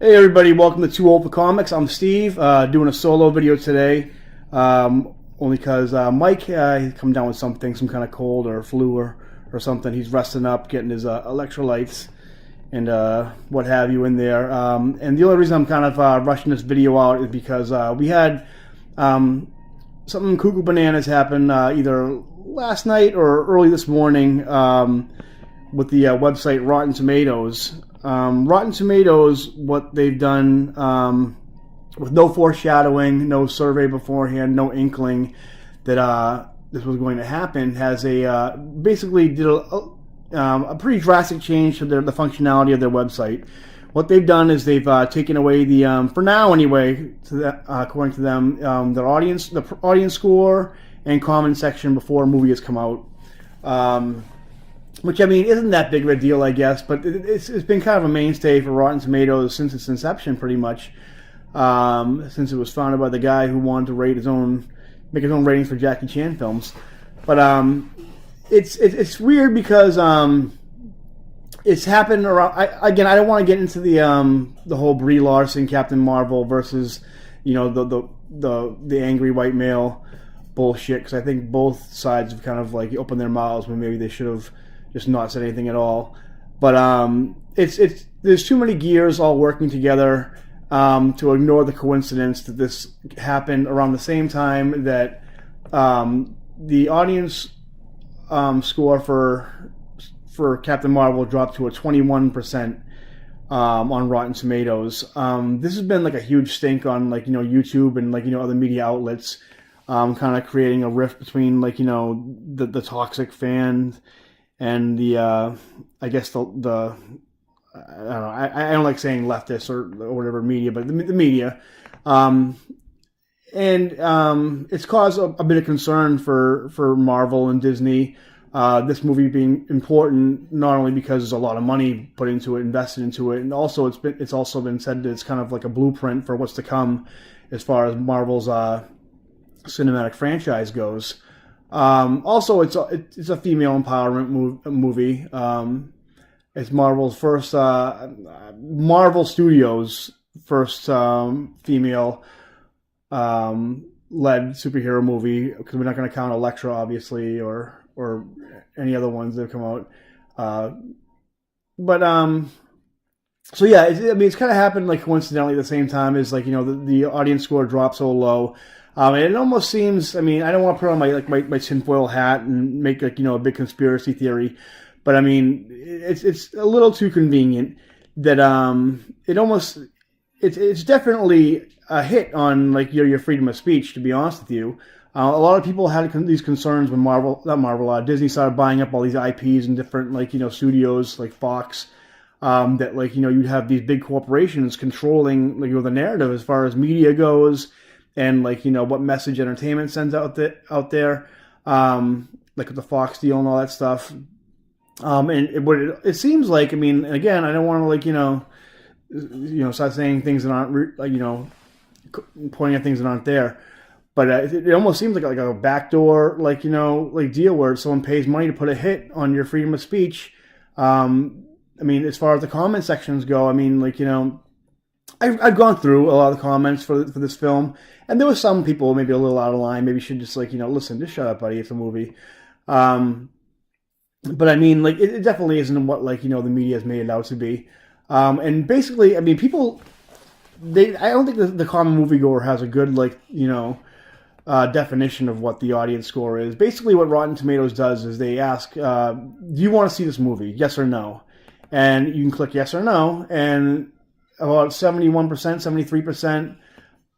Hey everybody, welcome to Too Old for Comics. I'm Steve, doing a solo video today, only because Mike, he come down with something, some kind of cold or flu or something. He's resting up, getting his electrolytes and what have you in there. And the only reason I'm kind of rushing this video out is because we had something cuckoo bananas happen either last night or early this morning with the website Rotten Tomatoes. Rotten Tomatoes, what they've done with no foreshadowing, no survey beforehand, no inkling that this was going to happen, has basically did a pretty drastic change to the functionality of their website. What they've done is they've taken away the, for now anyway, according to them, the audience score and comment section before a movie has come out. Which, I mean, isn't that big of a deal, I guess, but it's been kind of a mainstay for Rotten Tomatoes since its inception, pretty much. Since it was founded by the guy who wanted to make his own ratings for Jackie Chan films. But it's weird because it's happened around. I don't want to get into the whole Brie Larson Captain Marvel versus the angry white male bullshit, because I think both sides have kind of like opened their mouths when maybe they should have just not said anything at all. But there's too many gears all working together to ignore the coincidence that this happened around the same time that the audience score for Captain Marvel dropped to a 21% on Rotten Tomatoes. This has been like a huge stink on YouTube and other media outlets, kind of creating a rift between the toxic fans and the I guess the I don't know, I don't like saying leftists or whatever media, but the media, and it's caused a bit of concern for Marvel and Disney. This movie being important not only because there's a lot of money put into it, invested into it, and also it's also been said that it's kind of like a blueprint for what's to come as far as Marvel's cinematic franchise goes. Also, it's a female empowerment movie. It's Marvel's first, Marvel Studios' first female led superhero movie, because we're not going to count Elektra, obviously, or any other ones that have come out. So yeah, it's kind of happened like coincidentally at the same time as the audience score dropped so low. And it almost seems, I mean, I don't want to put on my tinfoil hat and make a big conspiracy theory, but I mean, it's a little too convenient that it's definitely a hit on your freedom of speech, to be honest with you. A lot of people had these concerns when Disney started buying up all these IPs and different studios like Fox, that you'd have these big corporations controlling the narrative as far as media goes. And what message entertainment sends out there, like with the Fox deal and all that stuff. And it seems like, I mean, again, I don't want to start saying things that aren't pointing at things that aren't there. But it almost seems like a backdoor deal where someone pays money to put a hit on your freedom of speech. I mean, as far as the comment sections go, I mean, I've gone through a lot of the comments for this film, and there were some people maybe a little out of line. Maybe you should just listen, just shut up, buddy. It's a movie. But I mean, it definitely isn't what the media has made it out to be. And basically, I mean, people, I don't think the common moviegoer has a good definition of what the audience score is. Basically, what Rotten Tomatoes does is they ask, do you want to see this movie? Yes or no? And you can click yes or no, and about 71%, 73%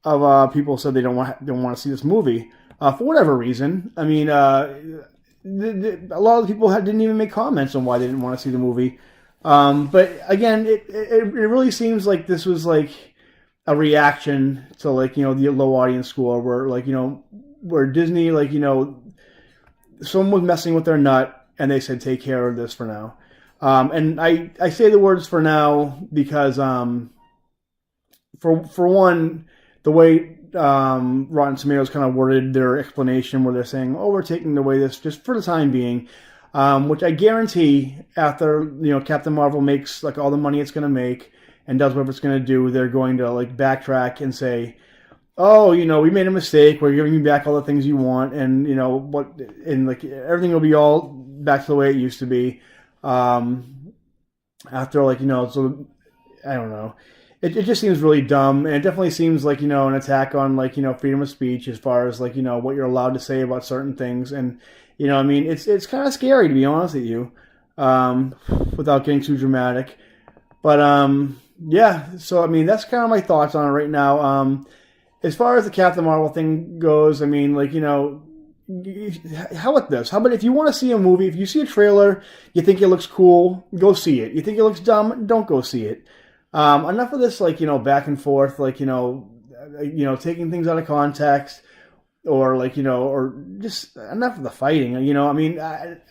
of people said they don't want to see this movie for whatever reason. I mean, a lot of the people didn't even make comments on why they didn't want to see the movie. But again, it really seems like this was like a reaction to the low audience score, where where Disney someone was messing with their nut and they said take care of this for now. And I say the words for now because, for one, the way Rotten Tomatoes kind of worded their explanation, where they're saying, "Oh, we're taking away this just for the time being," which I guarantee after Captain Marvel makes all the money it's going to make, and does whatever it's going to do, they're going to like backtrack and say, oh, we made a mistake. We're giving you back all the things you want, and like everything will be all back to the way it used to be. After so I don't know. It just seems really dumb, and it definitely seems like an attack on freedom of speech as far as what you're allowed to say about certain things, and it's kind of scary, to be honest with you, without getting too dramatic. But yeah, so that's kind of my thoughts on it right now. As far as the Captain Marvel thing goes, how about this? How about if you want to see a movie, if you see a trailer, you think it looks cool, go see it. You think it looks dumb, don't go see it. Enough of this, back and forth, taking things out of context, or or just enough of the fighting.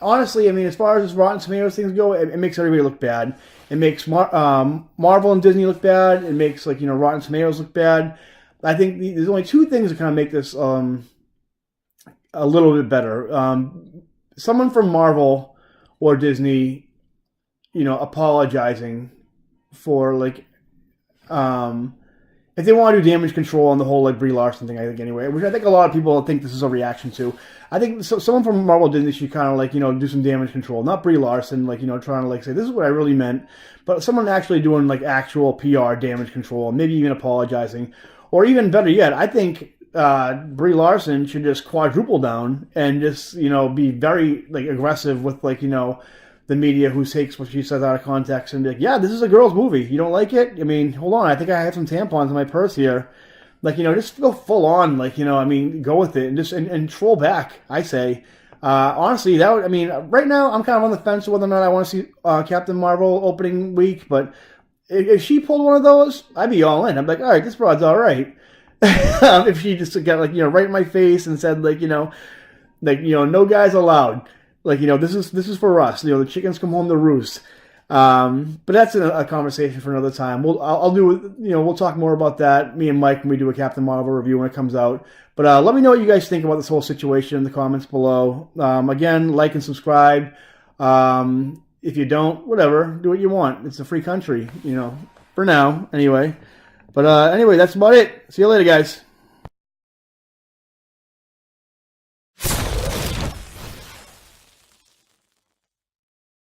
Honestly, as far as Rotten Tomatoes things go, it makes everybody look bad. It makes Marvel and Disney look bad. It makes Rotten Tomatoes look bad. I think there's only two things that kind of make this a little bit better. Someone from Marvel or Disney, apologizing for if they want to do damage control on the whole Brie Larson thing, I think anyway, which I think a lot of people think this is a reaction to. I think someone from Marvel Disney should kind of do some damage control, not Brie Larson, trying to say this is what I really meant, but someone actually doing actual PR damage control, maybe even apologizing, or even better yet, I think Brie Larson should just quadruple down and just be very aggressive with the media who takes what she says out of context and be like, yeah, this is a girl's movie. You don't like it? Hold on. I think I have some tampons in my purse here. Just go full on. Go with it and just and troll back. I say, honestly, that would, right now I'm kind of on the fence of whether or not I want to see Captain Marvel opening week. But if she pulled one of those, I'd be all in. I'm like, all right, this broad's all right. If she just got right in my face and said no guys allowed. This is for us. The chickens come home to roost. But that's a conversation for another time. We'll talk more about that, me and Mike, when we do a Captain Marvel review when it comes out. But let me know what you guys think about this whole situation in the comments below. Again, like and subscribe. If you don't, whatever, do what you want. It's a free country, for now, anyway. But anyway, that's about it. See you later, guys.